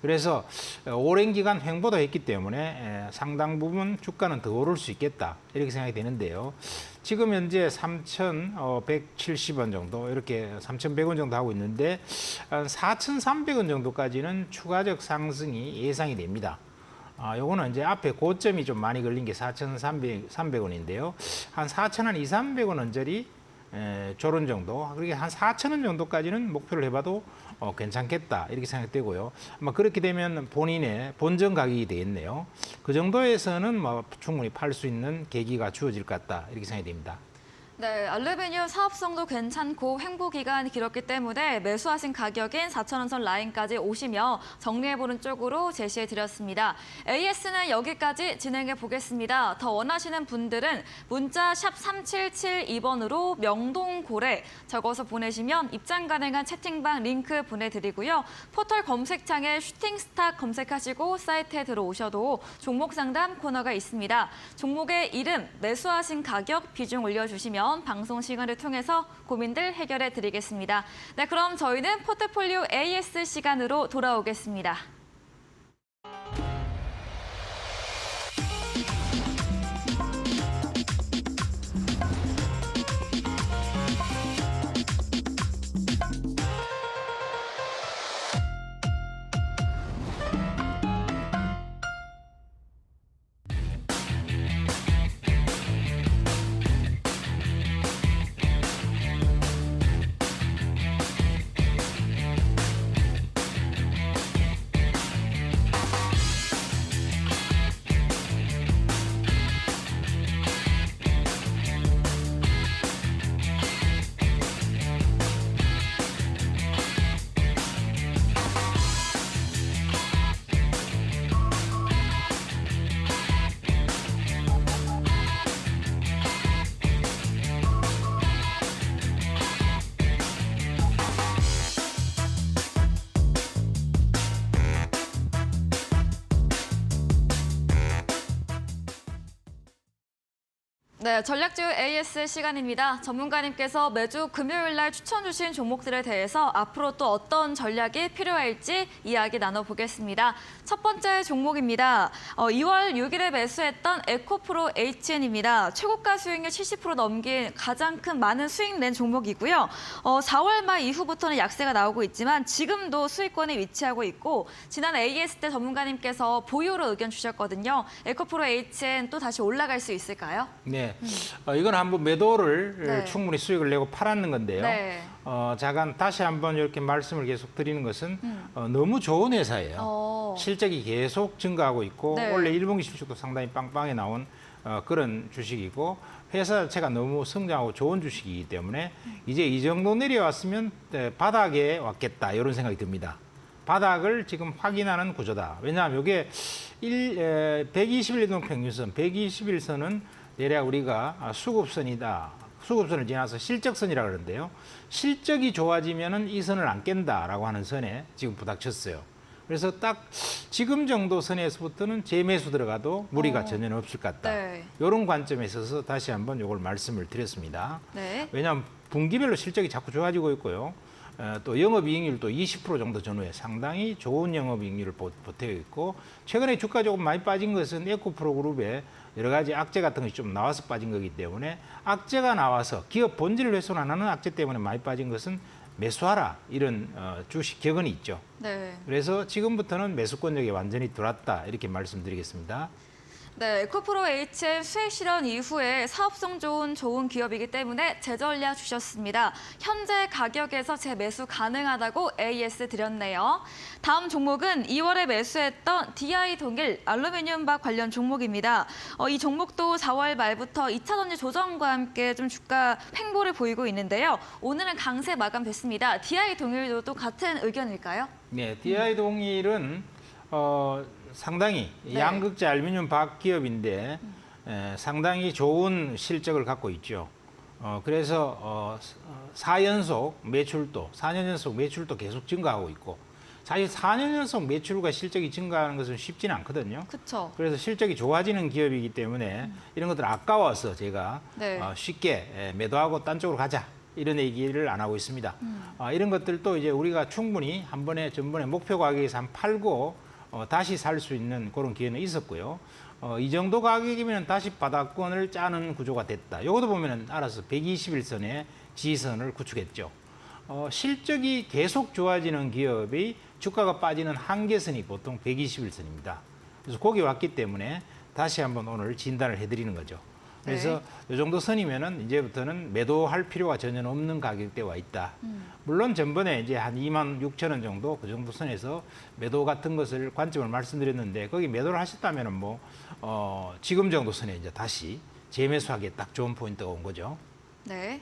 그래서 오랜 기간 횡보도 했기 때문에 상당 부분 주가는 더 오를 수 있겠다 이렇게 생각이 되는데요. 지금 현재 3,170원 정도 이렇게 3,100원 정도 하고 있는데 4,300원 정도까지는 추가적 상승이 예상이 됩니다. 요거는 이제 앞에 고점이 좀 많이 걸린 게 4,300원인데요. 한 4,200원 언저리 저런 정도, 그렇게 한 4,000원 정도까지는 목표를 해봐도 괜찮겠다 이렇게 생각되고요. 아마 그렇게 되면 본인의 본전 가격이 되겠네요. 그 정도에서는 뭐 충분히 팔 수 있는 계기가 주어질 것 같다 이렇게 생각이 됩니다. 네, 알루미늄 사업성도 괜찮고 횡보 기간이 길었기 때문에 매수하신 가격인 4,000원선 라인까지 오시며 정리해보는 쪽으로 제시해드렸습니다. AS는 여기까지 진행해 보겠습니다. 더 원하시는 분들은 문자 샵 3772번으로 명동고래 적어서 보내시면 입장 가능한 채팅방 링크 보내드리고요. 포털 검색창에 슈팅스타 검색하시고 사이트에 들어오셔도 종목 상담 코너가 있습니다. 종목의 이름, 매수하신 가격, 비중 올려주시면 방송 시간을 통해서 고민들 해결해 드리겠습니다. 네, 그럼 저희는 포트폴리오 AS 시간으로 돌아오겠습니다. 네, 전략주 AS 시간입니다. 전문가님께서 매주 금요일 날 추천 주신 종목들에 대해서 앞으로 또 어떤 전략이 필요할지 이야기 나눠보겠습니다. 첫 번째 종목입니다. 2월 6일에 매수했던 에코프로 HN입니다. 최고가 수익률 70% 넘긴 가장 큰 많은 수익 낸 종목이고요. 4월 말 이후부터는 약세가 나오고 있지만 지금도 수익권에 위치하고 있고 지난 AS 때 전문가님께서 보유로 의견 주셨거든요. 에코프로 HN 또 다시 올라갈 수 있을까요? 네, 이건 한번 매도를 네. 충분히 수익을 내고 팔았는 건데요. 네. 잠깐 다시 한번 이렇게 말씀을 계속 드리는 것은 너무 좋은 회사예요. 실적이 계속 증가하고 있고 네. 원래 1분기 실적도 상당히 빵빵하게 나온 그런 주식이고 회사 자체가 너무 성장하고 좋은 주식이기 때문에 이제 이 정도 내려왔으면 바닥에 왔겠다 이런 생각이 듭니다. 바닥을 지금 확인하는 구조다. 왜냐하면 이게 121동 평균선, 121선은 대략 우리가 수급선이다. 수급선을 지나서 실적선이라고 그러는데요. 실적이 좋아지면은 이 선을 안 깬다라고 하는 선에 지금 부닥쳤어요. 그래서 딱 지금 정도 선에서부터는 재매수 들어가도 무리가 전혀 없을 것 같다. 네. 이런 관점에 있어서 다시 한번 이걸 말씀을 드렸습니다. 네. 왜냐하면 분기별로 실적이 자꾸 좋아지고 있고요. 또 영업이익률도 20% 정도 전후에 상당히 좋은 영업이익률을 보태고 있고 최근에 주가 조금 많이 빠진 것은 에코프로 그룹에 여러 가지 악재 같은 것이 좀 나와서 빠진 거기 때문에 악재가 나와서 기업 본질을 훼손 안 하는 악재 때문에 많이 빠진 것은 매수하라 이런 주식 격언이 있죠. 네. 그래서 지금부터는 매수권역에 완전히 들어왔다 이렇게 말씀드리겠습니다. 네, 에코프로 HN 수익 실현 이후에 사업성 좋은 기업이기 때문에 재전략 주셨습니다. 현재 가격에서 재매수 가능하다고 AS 드렸네요. 다음 종목은 2월에 매수했던 DI 동일 알루미늄박 관련 종목입니다. 이 종목도 4월 말부터 2차 전지 조정과 함께 좀 주가 횡보를 보이고 있는데요. 오늘은 강세 마감됐습니다. DI 동일도 또 같은 의견일까요? 네, DI 동일은 상당히 네. 양극재 알루미늄 박 기업인데 상당히 좋은 실적을 갖고 있죠. 그래서 4년 연속 매출도 계속 증가하고 있고 사실 4년 연속 매출과 실적이 증가하는 것은 쉽지는 않거든요. 그렇죠. 그래서 실적이 좋아지는 기업이기 때문에 이런 것들 아까워서 제가 네. 쉽게 매도하고 딴 쪽으로 가자. 이런 얘기를 안 하고 있습니다. 이런 것들도 이제 우리가 충분히 전번에 목표 가격에서 한 팔고 다시 살 수 있는 그런 기회는 있었고요. 이 정도 가격이면 다시 바닥권을 짜는 구조가 됐다. 이것도 보면은 알아서 121선의 지지선을 구축했죠. 실적이 계속 좋아지는 기업이 주가가 빠지는 한계선이 보통 121선입니다. 그래서 거기 왔기 때문에 다시 한번 오늘 진단을 해드리는 거죠. 그래서 이 정도 선이면은 이제부터는 매도할 필요가 전혀 없는 가격대에 와 있다. 물론 전번에 이제 한 26,000원 정도 그 정도 선에서 매도 같은 것을 관점을 말씀드렸는데 거기 매도를 하셨다면은 뭐 지금 정도 선에 이제 다시 재매수하기에 딱 좋은 포인트가 온 거죠. 네.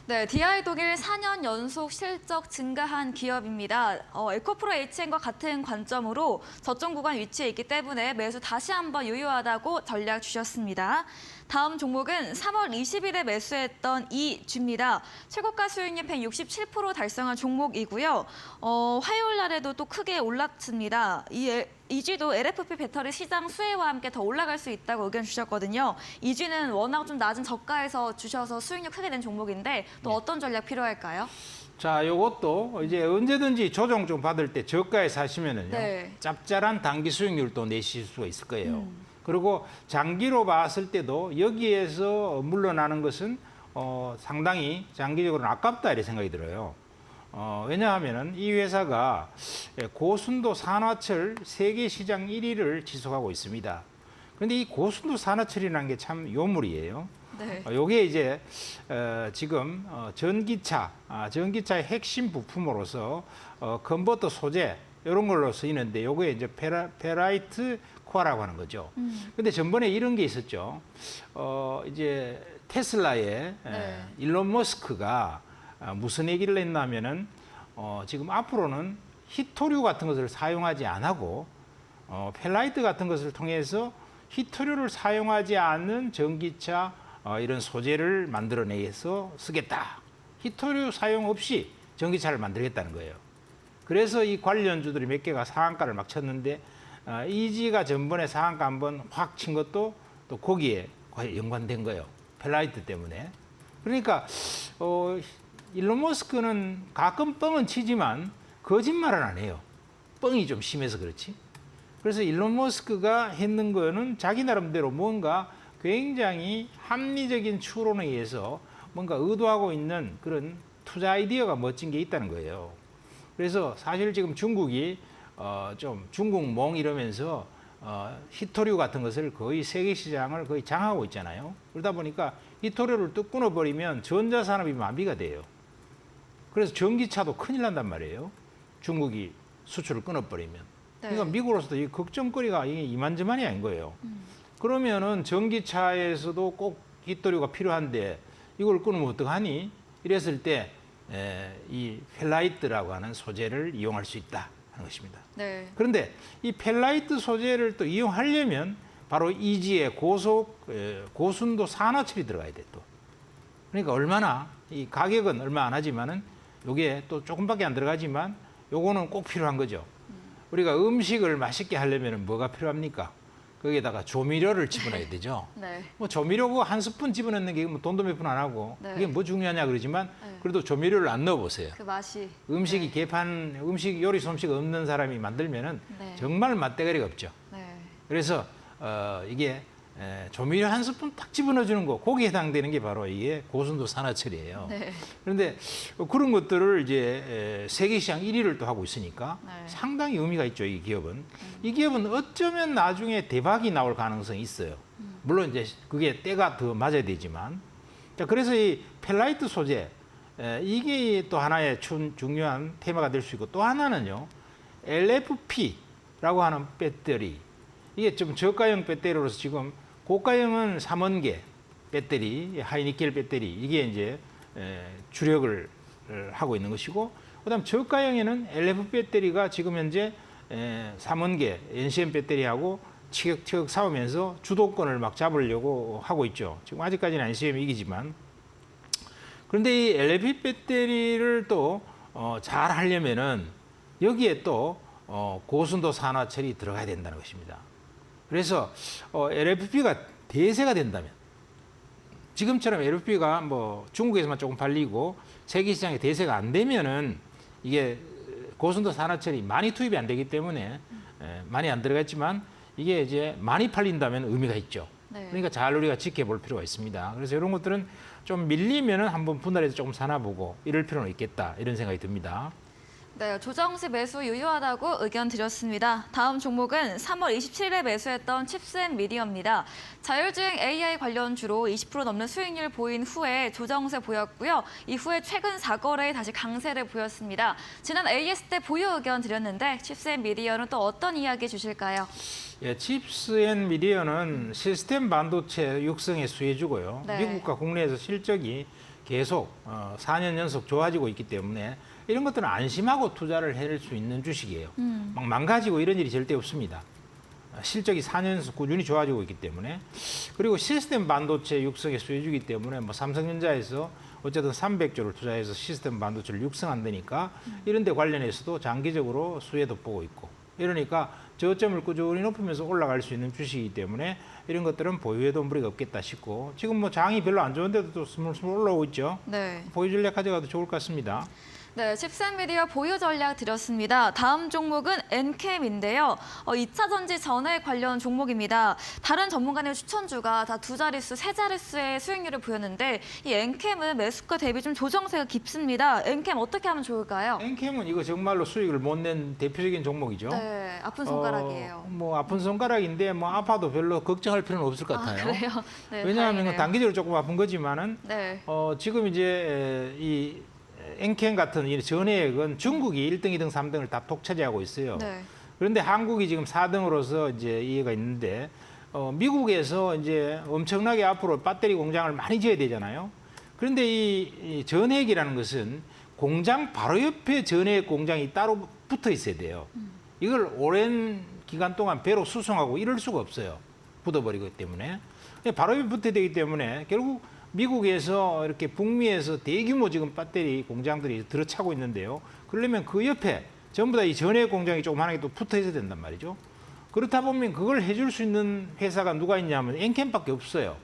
네, DI 독일 4년 연속 실적 증가한 기업입니다. 에코프로 HN과 같은 관점으로 저점 구간 위치에 있기 때문에 매수 다시 한번 유효하다고 전략 주셨습니다. 다음 종목은 3월 20일에 매수했던 이주입니다. 최고가 수익률 167% 달성한 종목이고요. 화요일 날에도 또 크게 올랐습니다. 이주도 LFP 배터리 시장 수혜와 함께 더 올라갈 수 있다고 의견 주셨거든요. 이주는 워낙 좀 낮은 저가에서 주셔서 수익률 크게 낸 종목인데 또 어떤 전략 필요할까요? 자, 요것도 이제 언제든지 조정 좀 받을 때 저가에 사시면은요. 네. 짭짤한 단기 수익률도 내실 수가 있을 거예요. 그리고 장기로 봤을 때도 여기에서 물러나는 것은 상당히 장기적으로는 아깝다 이렇게 생각이 들어요. 왜냐하면은 이 회사가 고순도 산화철 세계 시장 1위를 지속하고 있습니다. 그런데 이 고순도 산화철이라는 게 참 요물이에요. 네. 요게 이제 지금 전기차의 핵심 부품으로서 컨버터 소재 이런 걸로 쓰이는데 요게 이제 페라이트 코어라고 하는 거죠. 근데 전번에 이런 게 있었죠. 이제 테슬라의 네. 일론 머스크가 무슨 얘기를 했냐면은 지금 앞으로는 히토류 같은 것을 사용하지 안 하고 펠라이트 같은 것을 통해서 히토류를 사용하지 않는 전기차 이런 소재를 만들어내서 쓰겠다. 히토류 사용 없이 전기차를 만들겠다는 거예요. 그래서 이 관련주들이 몇 개가 상한가를 막 쳤는데 이지가 전번에 상한가 한번 확 친 것도 또 거기에 연관된 거예요. 펠라이트 때문에. 그러니까 일론 머스크는 가끔 뻥은 치지만 거짓말은 안 해요. 뻥이 좀 심해서 그렇지. 그래서 일론 머스크가 했는 거는 자기 나름대로 뭔가 굉장히 합리적인 추론에 의해서 뭔가 의도하고 있는 그런 투자 아이디어가 멋진 게 있다는 거예요. 그래서 사실 지금 중국이 좀 중국몽 이러면서 히토류 같은 것을 거의 세계 시장을 거의 장악하고 있잖아요. 그러다 보니까 히토류를 뚝 끊어버리면 전자산업이 마비가 돼요. 그래서 전기차도 큰일 난단 말이에요. 중국이 수출을 끊어버리면. 네. 그러니까 미국으로서도 이 걱정거리가 이게 이만저만이 아닌 거예요. 그러면은 전기차에서도 꼭 히토류가 필요한데 이걸 끊으면 어떡하니? 이랬을 때 이 펠라이트라고 하는 소재를 이용할 수 있다 하는 것입니다. 네. 그런데 이 펠라이트 소재를 또 이용하려면 바로 이지에 고순도 산화철이 들어가야 돼 또. 그러니까 얼마나 이 가격은 얼마 안 하지만은 요게 또 조금밖에 안 들어가지만 요거는 꼭 필요한 거죠. 우리가 음식을 맛있게 하려면 뭐가 필요합니까? 거기에다가 조미료를 집어넣어야 되죠. 네. 뭐 조미료 한 스푼 집어넣는 게 뭐 돈도 몇 푼 안 하고 네. 그게 뭐 중요하냐 그러지만 네. 그래도 조미료를 안 넣어보세요. 그 맛이. 음식이 음식 요리 솜씨가 없는 사람이 만들면은 네. 정말 맛대가리가 없죠. 네. 그래서 이게 조미료 한 스푼 딱 집어넣어주는 거, 거기에 해당되는 게 바로 이게 고순도 산화철이에요. 네. 그런데 그런 것들을 이제 세계 시장 1위를 또 하고 있으니까 네. 상당히 의미가 있죠, 이 기업은. 이 기업은 어쩌면 나중에 대박이 나올 가능성이 있어요. 물론 이제 그게 때가 더 맞아야 되지만. 자, 그래서 이 펠라이트 소재, 이게 또 하나의 중요한 테마가 될 수 있고 또 하나는요, LFP라고 하는 배터리. 이게 좀 저가형 배터리로서 지금 고가형은 3원계 배터리, 하이니켈 배터리, 이게 이제 주력을 하고 있는 것이고, 그다음 저가형에는 LF 배터리가 지금 현재 3원계 NCM 배터리하고 치격치격 싸우면서 주도권을 막 잡으려고 하고 있죠. 지금 아직까지는 NCM이 이기지만. 그런데 이 LFP 배터리를 또 잘 하려면은 여기에 또 고순도 산화철이 들어가야 된다는 것입니다. 그래서 LFP가 대세가 된다면, 지금처럼 LFP가 뭐 중국에서만 조금 팔리고 세계 시장에 대세가 안 되면은 이게 고순도 산화철이 많이 투입이 안 되기 때문에 많이 안 들어갔지만 이게 이제 많이 팔린다면 의미가 있죠. 네. 그러니까 잘 우리가 지켜볼 필요가 있습니다. 그래서 이런 것들은 좀 밀리면은 한번 분할해서 조금 사놔보고 이럴 필요는 있겠다 이런 생각이 듭니다. 네, 조정 시 매수 유효하다고 의견 드렸습니다. 다음 종목은 3월 27일에 매수했던 칩스앤미디어입니다. 자율주행 AI 관련주로 20% 넘는 수익률 보인 후에 조정세 보였고요. 이후에 최근 4거래에 다시 강세를 보였습니다. 지난 AS 때 보유 의견 드렸는데 칩스앤미디어는 또 어떤 이야기 주실까요? 예, 칩스앤미디어는 시스템 반도체 육성의 수혜주고요. 네. 미국과 국내에서 실적이 계속 4년 연속 좋아지고 있기 때문에 이런 것들은 안심하고 투자를 할 수 있는 주식이에요. 막 망가지고 이런 일이 절대 없습니다. 실적이 4년 연속 꾸준히 좋아지고 있기 때문에 그리고 시스템 반도체 육성의 수혜주기 때문에 뭐 삼성전자에서 어쨌든 300조를 투자해서 시스템 반도체를 육성한다니까 이런 데 관련해서도 장기적으로 수혜도 보고 있고 이러니까 저점을 꾸준히 높이면서 올라갈 수 있는 주식이기 때문에 이런 것들은 보유해도 무리가 없겠다 싶고 지금 뭐 장이 별로 안 좋은데도 또 스물스물 올라오고 있죠. 네. 보유 전략 가져가도 좋을 것 같습니다. 네, 칩스앤미디어 보유 전략 드렸습니다. 다음 종목은 엔캠인데요. 2차 전지 전해 관련 종목입니다. 다른 전문가님 추천주가 다 두 자릿수, 세 자릿수의 수익률을 보였는데 이 엔캠은 매수가 대비 좀 조정세가 깊습니다. 엔캠 어떻게 하면 좋을까요? 엔캠은 이거 정말로 수익을 못 낸 대표적인 종목이죠. 네, 아픈 손가락이에요. 뭐 아픈 손가락인데 뭐 아파도 별로 걱정할 필요는 없을 것 같아요. 그래요? 네, 왜냐하면 다행이네요. 단기적으로 조금 아픈 거지만은 네. 지금 이제 이 엔캠 같은 이 전해액은 중국이 1등, 2등, 3등을 다 독차지하고 있어요. 네. 그런데 한국이 지금 4등으로서 이제 이해가 있는데 미국에서 이제 엄청나게 앞으로 배터리 공장을 많이 지어야 되잖아요. 그런데 이 전해액이라는 것은 공장 바로 옆에 전해액 공장이 따로 붙어 있어야 돼요. 이걸 오랜 기간 동안 배로 수송하고 이럴 수가 없어요. 붙어버리기 때문에. 바로 옆에 붙어야 되기 때문에 결국 미국에서 이렇게 북미에서 대규모 지금 배터리 공장들이 들어차고 있는데요. 그러려면 그 옆에 전부 다 이 전해액 공장이 조그만하게 또 붙어 있어야 된단 말이죠. 그렇다 보면 그걸 해줄 수 있는 회사가 누가 있냐면 엔캠밖에 없어요.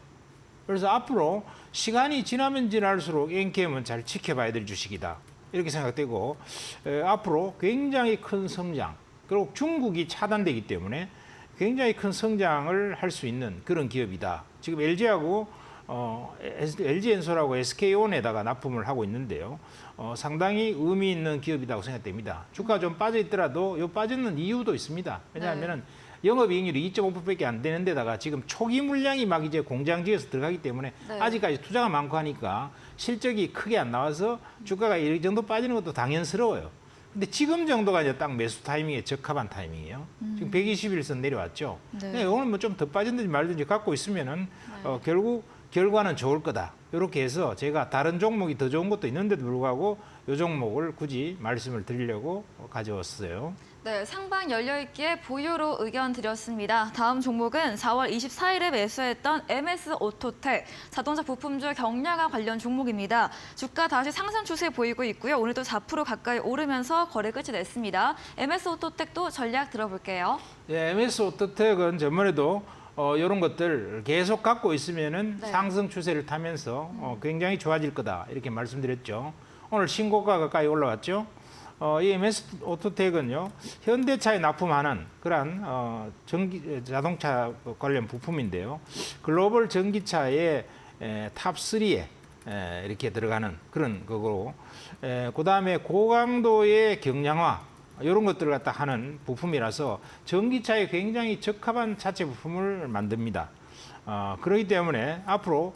그래서 앞으로 시간이 지나면 지날수록 엔캠은 잘 지켜봐야 될 주식이다. 이렇게 생각되고 앞으로 굉장히 큰 성장 그리고 중국이 차단되기 때문에 굉장히 큰 성장을 할 수 있는 그런 기업이다. 지금 LG하고 LG엔솔하고 SK온에다가 납품을 하고 있는데요. 상당히 의미 있는 기업이라고 생각됩니다. 주가 좀 빠져 있더라도 요 빠지는 이유도 있습니다. 왜냐하면은 영업이익률이 2.5%밖에 안 되는 데다가 지금 초기 물량이 막 이제 공장 지어서 들어가기 때문에 네. 아직까지 투자가 많고 하니까 실적이 크게 안 나와서 주가가 이 정도 빠지는 것도 당연스러워요. 근데 지금 정도가 이제 딱 매수 타이밍에 적합한 타이밍이에요. 지금 121선 내려왔죠. 네. 오늘 뭐 좀 더 빠진든지 말든지 갖고 있으면은 결국 결과는 좋을 거다. 이렇게 해서 제가 다른 종목이 더 좋은 것도 있는데도 불구하고 이 종목을 굳이 말씀을 드리려고 가져왔어요. 네, 상방 열려있기에 보유로 의견 드렸습니다. 다음 종목은 4월 24일에 매수했던 MS 오토텍, 자동차 부품주 경량화 관련 종목입니다. 주가 다시 상승 추세 보이고 있고요. 오늘도 4% 가까이 오르면서 거래 끝이 냈습니다. MS 오토텍도 전략 들어볼게요. 예, MS 오토텍은 저번에도 이런 것들 계속 갖고 있으면은 네. 상승 추세를 타면서 굉장히 좋아질 거다 이렇게 말씀드렸죠. 오늘 신고가 가까이 올라왔죠. 이 MS 오토텍은요 현대차에 납품하는 그러한 자동차 관련 부품인데요. 글로벌 전기차의 탑 3에 이렇게 들어가는 그런 거고, 그 다음에 고강도의 경량화 이런 것들을 갖다 하는 부품이라서 전기차에 굉장히 적합한 차체 부품을 만듭니다. 그렇기 때문에 앞으로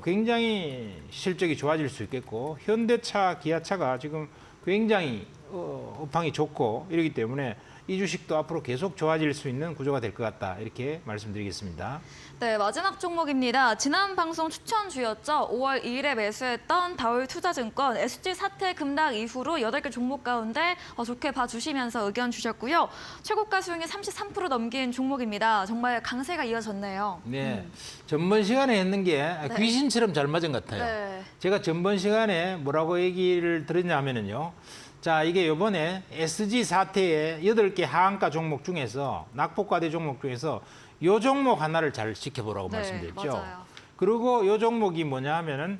굉장히 실적이 좋아질 수 있겠고 현대차, 기아차가 지금 굉장히 업황이 좋고 이러기 때문에 이 주식도 앞으로 계속 좋아질 수 있는 구조가 될 것 같다 이렇게 말씀드리겠습니다. 네, 마지막 종목입니다. 지난 방송 추천주였죠. 5월 2일에 매수했던 다올투자증권 SG 사태 급락 이후로 8개 종목 가운데 좋게 봐주시면서 의견 주셨고요. 최고가 수익이 33% 넘긴 종목입니다. 정말 강세가 이어졌네요. 네, 전번 시간에 했는 게 귀신처럼 잘 맞은 것 같아요. 네. 제가 전번 시간에 뭐라고 얘기를 드렸냐면요. 자, 이게 이번에 SG 사태의 8개 하한가 종목 중에서 낙폭과대 종목 중에서 요 종목 하나를 잘 지켜보라고 네, 말씀드렸죠. 맞아요. 그리고 요 종목이 뭐냐 하면은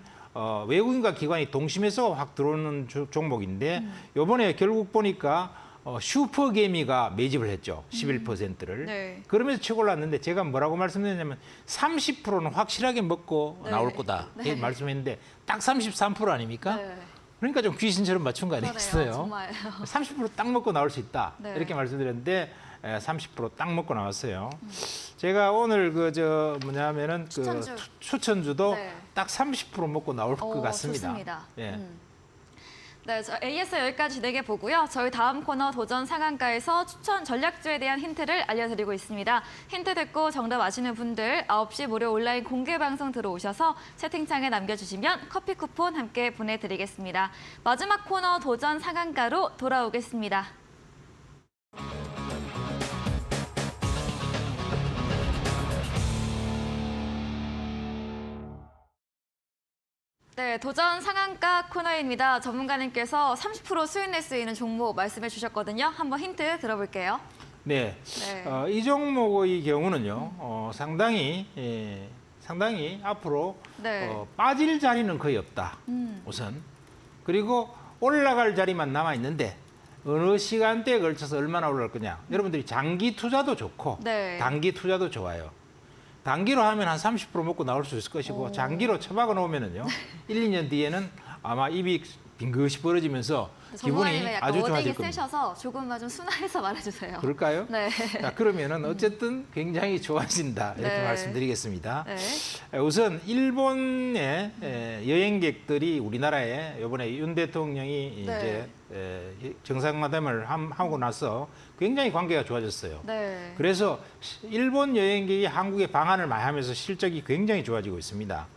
외국인과 기관이 동심에서 확 들어오는 종목인데 요번에 결국 보니까 슈퍼개미가 매집을 했죠. 11%를. 네. 그러면서 치고 올랐는데 제가 뭐라고 말씀드렸냐면 30%는 확실하게 먹고 네. 나올 거다. 네. 이렇게 말씀했는데 딱 33% 아닙니까? 네. 그러니까 좀 귀신처럼 맞춘 거 그러네요. 아니겠어요? 정말. 30%딱 먹고 나올 수 있다. 네. 이렇게 말씀드렸는데 30%딱 먹고 나왔어요. 제가 오늘 뭐냐면은 추천주. 추천주도 네. 딱 30% 먹고 나올 것 오, 같습니다. 좋습니다. 예. 네, 저 AS 여기까지 진행해 보고요. 저희 다음 코너 도전 상한가에서 추천 전략주에 대한 힌트를 알려드리고 있습니다. 힌트 듣고 정답 아시는 분들 9시 무료 온라인 공개 방송 들어오셔서 채팅창에 남겨주시면 커피 쿠폰 함께 보내드리겠습니다. 마지막 코너 도전 상한가로 돌아오겠습니다. 네, 도전 상한가 코너입니다. 전문가님께서 30% 수익 낼 수 있는 종목 말씀해 주셨거든요. 한번 힌트 들어볼게요. 네. 네. 이 종목의 경우는요, 상당히 앞으로 네. 빠질 자리는 거의 없다. 우선. 그리고 올라갈 자리만 남아 있는데 어느 시간대에 걸쳐서 얼마나 올라갈 거냐. 여러분들이 장기 투자도 좋고 네. 단기 투자도 좋아요. 단기로 하면 한 30% 먹고 나올 수 있을 것이고 오. 장기로 처박아 놓으면은요. 1, 2년 뒤에는 아마 입이 빙긋이 벌어지면서 기분이 전문가님의 약간 아주 어딩이 좋아질 겁니다. 세셔서 조금만 좀 순화해서 말해주세요. 그럴까요? 네. 자, 그러면은 어쨌든 굉장히 좋아진다 이렇게 네. 말씀드리겠습니다. 네. 우선 일본의 여행객들이 우리나라에 이번에 윤 대통령이 네. 이제 정상회담을 하고 나서 굉장히 관계가 좋아졌어요. 네. 그래서 일본 여행객이 한국에 방한을 많이 하면서 실적이 굉장히 좋아지고 있습니다.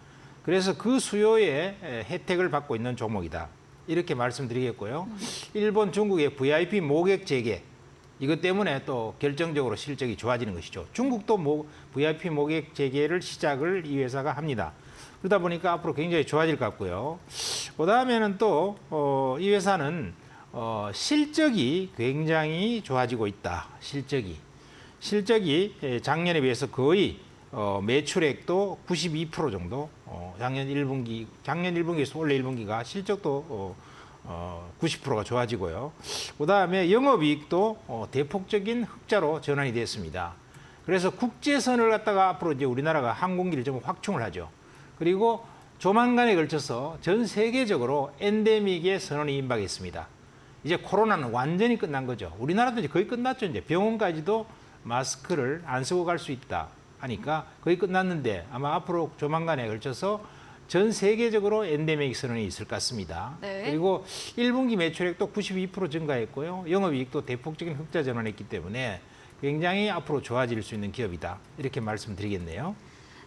그래서 그 수요에 혜택을 받고 있는 종목이다. 이렇게 말씀드리겠고요. 일본, 중국의 VIP 모객 재개 이것 때문에 또 결정적으로 실적이 좋아지는 것이죠. 중국도 VIP 모객 재개를 시작을 이 회사가 합니다. 그러다 보니까 앞으로 굉장히 좋아질 것 같고요. 그다음에는 또 이 회사는 실적이 굉장히 좋아지고 있다. 실적이 작년에 비해서 거의 매출액도 92% 정도 작년 1분기에서 올해 1분기가 실적도 90%가 좋아지고요. 그다음에 영업이익도 대폭적인 흑자로 전환이 됐습니다. 그래서 국제선을 갖다가 앞으로 이제 우리나라가 항공기를 좀 확충을 하죠. 그리고 조만간에 걸쳐서 전 세계적으로 엔데믹의 선언이 임박했습니다. 이제 코로나는 완전히 끝난 거죠. 우리나라도 이제 거의 끝났죠. 이제 병원까지도 마스크를 안 쓰고 갈 수 있다 하니까 거의 끝났는데 아마 앞으로 조만간에 걸쳐서 전 세계적으로 엔데믹 선언이 있을 것 같습니다. 네. 그리고 1분기 매출액도 92% 증가했고요. 영업이익도 대폭적인 흑자 전환했기 때문에 굉장히 앞으로 좋아질 수 있는 기업이다. 이렇게 말씀드리겠네요.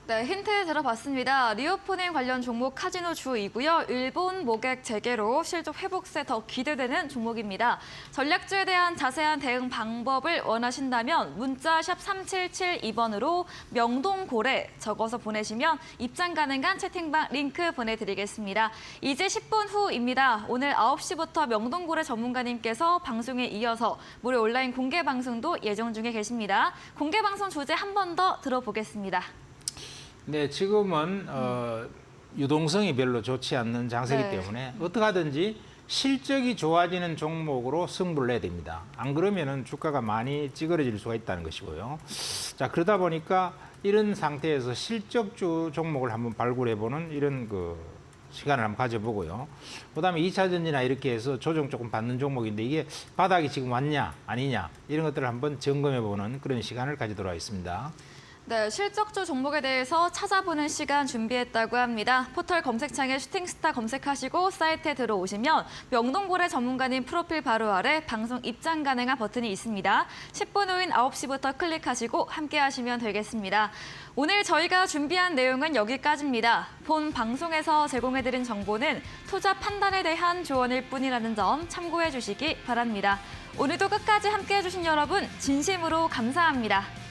네, 힌트 들어봤습니다. 리오프닝 관련 종목 카지노 주이고요. 일본 모객 재개로 실적 회복세 더 기대되는 종목입니다. 전략주에 대한 자세한 대응 방법을 원하신다면 문자 샵 3772번으로 명동고래 적어서 보내시면 입장 가능한 채팅방 링크 보내드리겠습니다. 이제 10분 후입니다. 오늘 9시부터 명동고래 전문가님께서 방송에 이어서 무료 온라인 공개 방송도 예정 중에 계십니다. 공개 방송 주제 한 번 더 들어보겠습니다. 네, 지금은 유동성이 별로 좋지 않는 장세이기 네. 때문에 어떻게 하든지 실적이 좋아지는 종목으로 승부를 내야 됩니다. 안 그러면은 주가가 많이 찌그러질 수가 있다는 것이고요. 자, 그러다 보니까 이런 상태에서 실적주 종목을 한번 발굴해보는 이런 시간을 한번 가져보고요. 그다음에 2차 전지나 이렇게 해서 조정 조금 받는 종목인데 이게 바닥이 지금 왔냐 아니냐 이런 것들을 한번 점검해보는 그런 시간을 가지도록 하겠습니다. 네, 실적주 종목에 대해서 찾아보는 시간 준비했다고 합니다. 포털 검색창에 슈팅스타 검색하시고 사이트에 들어오시면 명동고래 전문가님 프로필 바로 아래 방송 입장 가능한 버튼이 있습니다. 10분 후인 9시부터 클릭하시고 함께 하시면 되겠습니다. 오늘 저희가 준비한 내용은 여기까지입니다. 본 방송에서 제공해드린 정보는 투자 판단에 대한 조언일 뿐이라는 점 참고해 주시기 바랍니다. 오늘도 끝까지 함께 해주신 여러분 진심으로 감사합니다.